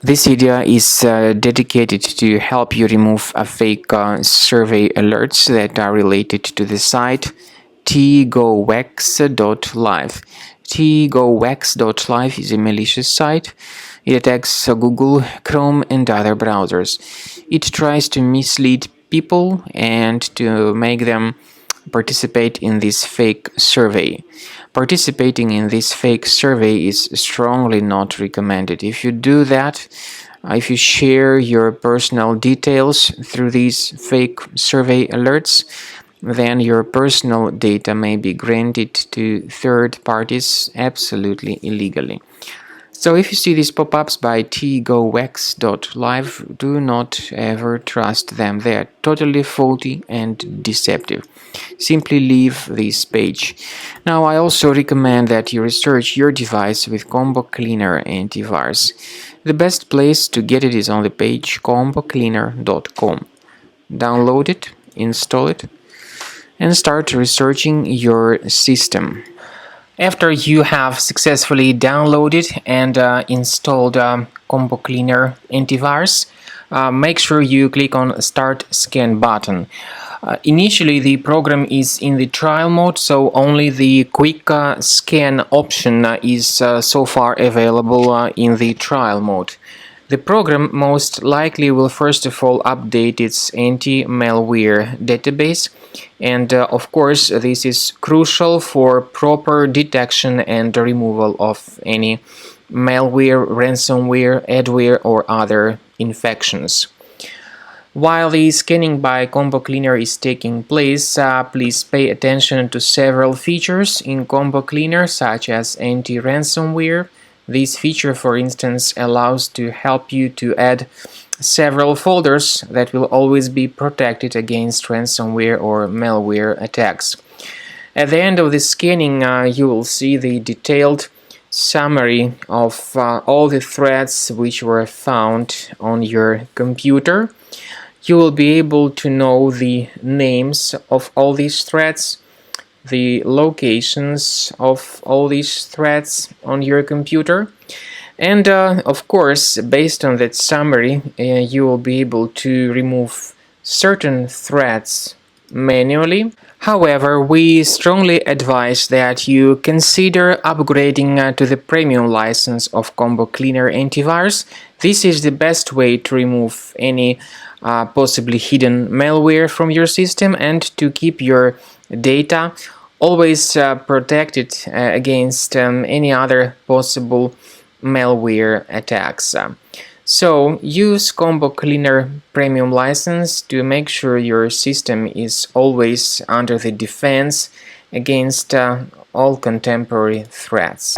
This video is dedicated to help you remove fake survey alerts that are related to the site Teagowax.live. Teagowax.live is a malicious site. It attacks Google, Chrome, and other browsers. It tries to mislead people and to make them participate in this fake survey. Participating in this fake survey is strongly not recommended. If you do that, if you share your personal details through these fake survey alerts, then your personal data may be granted to third parties absolutely illegally. So if you see these pop-ups by Teagowax.live, do not ever trust them. They are totally faulty and deceptive. Simply leave this page. Now, I also recommend that you research your device with Combo Cleaner antivirus. The best place to get it is on the page combocleaner.com. Download it, install it, and start researching your system. After you have successfully downloaded and installed Combo Cleaner antivirus, make sure you click on Start Scan button. Initially, the program is in the trial mode, so only the quick scan option is so far available in the trial mode. The program most likely will first of all update its anti-malware database, and of course this is crucial for proper detection and removal of any malware, ransomware, adware or other infections. While the scanning by Combo Cleaner is taking place, please pay attention to several features in Combo Cleaner, such as anti-ransomware. This feature, for instance, allows to help you to add several folders that will always be protected against ransomware or malware attacks. At the end of the scanning, you will see the detailed summary of all the threads which were found on your computer. You will be able to know the names of all these threads, the locations of all these threads on your computer, and of course, based on that summary, you will be able to remove certain threads manually. However, we strongly advise that you consider upgrading to the premium license of Combo Cleaner antivirus. This is the best way to remove any possibly hidden malware from your system and to keep your data always protected against any other possible malware attacks. So use Combo Cleaner Premium license to make sure your system is always under the defense against all contemporary threats.